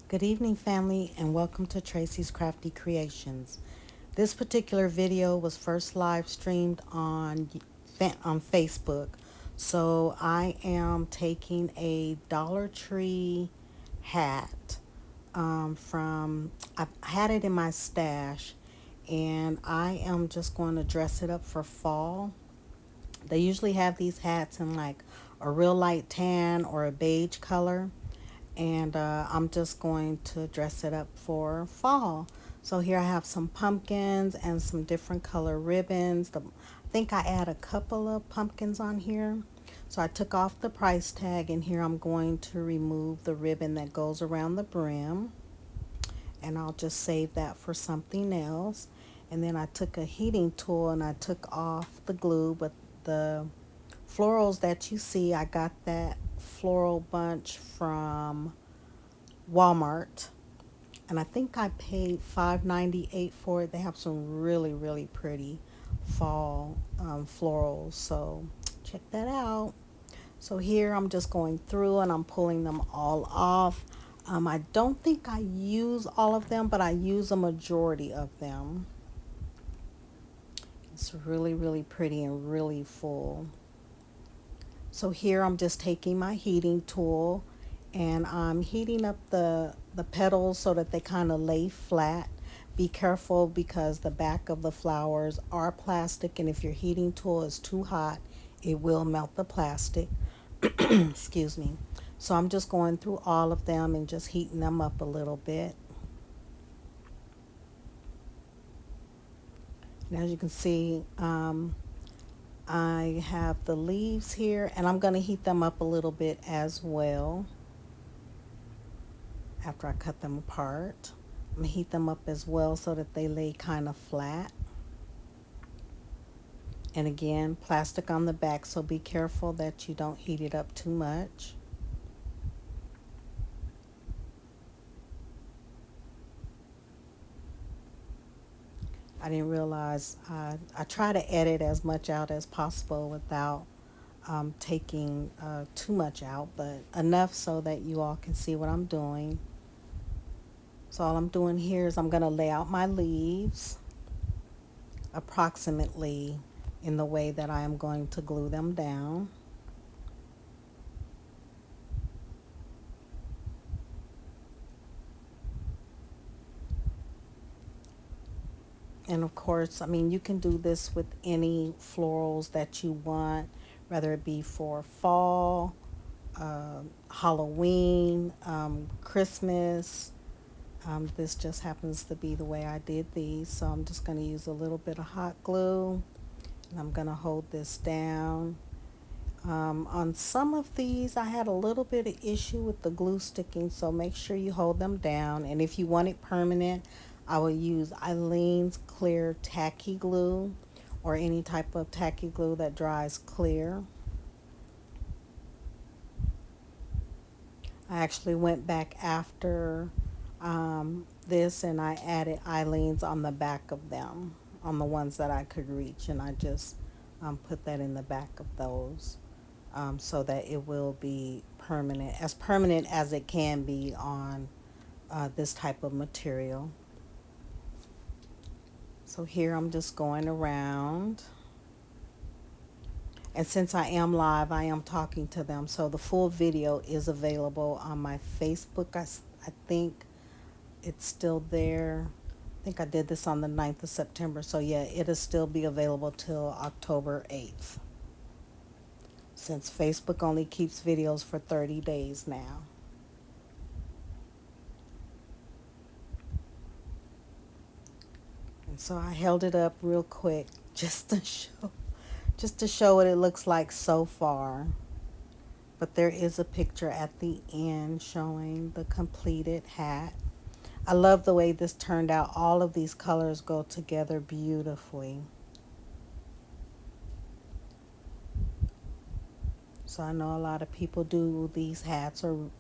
Good evening, family, and welcome to Tracy's Crafty Creations. This particular video was first live streamed on Facebook. So I am taking a Dollar Tree hat I had it in my stash, and I am just going to dress it up for fall. They usually have these hats in like a real light tan or a beige color, and I'm just going to dress it up for fall. So here I have some pumpkins and some different color ribbons. I think I add a couple of pumpkins on here. So I took off the price tag, and here I'm going to remove the ribbon that goes around the brim, and I'll just save that for something else. And then I took a heating tool and I took off the glue, but the florals that you see, I got that floral bunch from Walmart, and I think I paid $5.98 for it. They have some really pretty fall florals, so check that out. So here I'm just going through and I'm pulling them all off. I don't think I use all of them, but I use a majority of them. It's really pretty and really full. So here I'm just taking my heating tool and I'm heating up the petals so that they kind of lay flat. Be careful because the back of the flowers are plastic, and if your heating tool is too hot, it will melt the plastic. Excuse me. So I'm just going through all of them and just heating them up a little bit. And as you can see, I have the leaves here, and I'm going to heat them up a little bit as well after I cut them apart. I'm going to heat them up as well so that they lay kind of flat. And again, plastic on the back, so be careful that you don't heat it up too much. I didn't realize I try to edit as much out as possible without taking too much out, but enough so that you all can see what I'm doing. So all I'm doing here is I'm going to lay out my leaves approximately in the way that I am going to glue them down. And of course, I mean, you can do this with any florals that you want, whether it be for fall, Halloween, Christmas. This just happens to be the way I did these. So I'm just going to use a little bit of hot glue, and I'm going to hold this down. On some of these, I had a little bit of issue with the glue sticking, so make sure you hold them down. And if you want it permanent, I will use Eileen's clear tacky glue or any type of tacky glue that dries clear. I actually went back after this and I added Eileen's on the back of them, on the ones that I could reach, and I just put that in the back of those. So that it will be permanent as it can be on this type of material. So here I'm just going around. And since I am live, I am talking to them. So the full video is available on my Facebook. I think it's still there. I think I did this on the 9th of September. So yeah, it'll still be available till October 8th. Since Facebook only keeps videos for 30 days now. And so I held it up real quick just to show what it looks like so far. But there is a picture at the end showing the completed hat. I love the way this turned out. All of these colors go together beautifully. So I know a lot of people do these hats or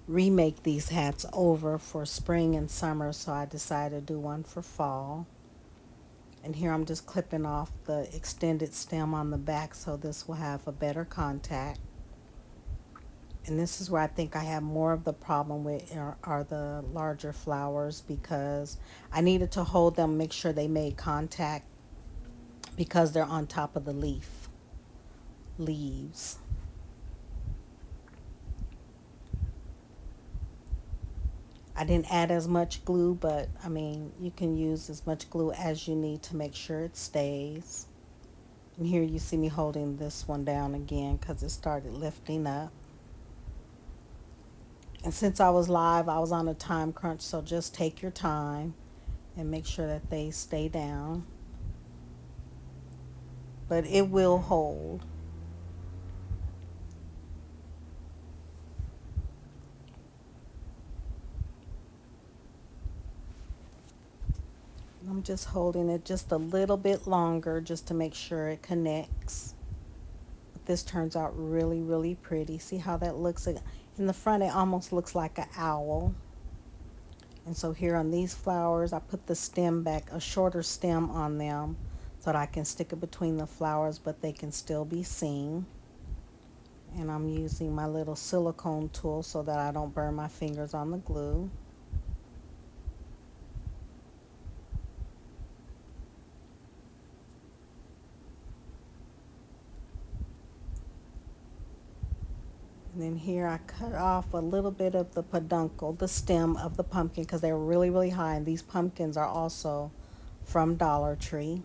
remake these hats over for spring and summer, so I decided to do one for fall. And here I'm just clipping off the extended stem on the back so this will have a better contact. And this is where I think I have more of the problem with are the larger flowers, because I needed to hold them, make sure they made contact, because they're on top of the leaves. I didn't add as much glue, but I mean, you can use as much glue as you need to make sure it stays. And here you see me holding this one down again because it started lifting up. And since I was live, I was on a time crunch, so just take your time and make sure that they stay down. But it will hold. I'm just holding it just a little bit longer just to make sure it connects. But this turns out really, really pretty. See how that looks? In the front, it almost looks like an owl. And so here on these flowers, I put the stem back, a shorter stem on them, so that I can stick it between the flowers, but they can still be seen. And I'm using my little silicone tool so that I don't burn my fingers on the glue. And then here I cut off a little bit of the peduncle, the stem of the pumpkin, because they're really, really high. And these pumpkins are also from Dollar Tree.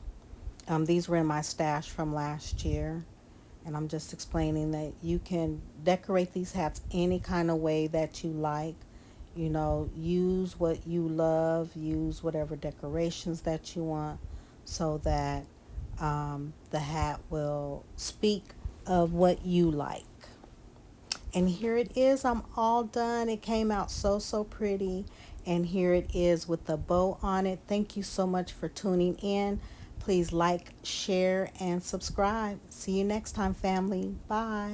These were in my stash from last year. And I'm just explaining that you can decorate these hats any kind of way that you like. You know, use what you love, use whatever decorations that you want, so that the hat will speak of what you like. And here it is. I'm all done. It came out so, so pretty. And here it is with the bow on it. Thank you so much for tuning in. Please like, share, and subscribe. See you next time, family. Bye.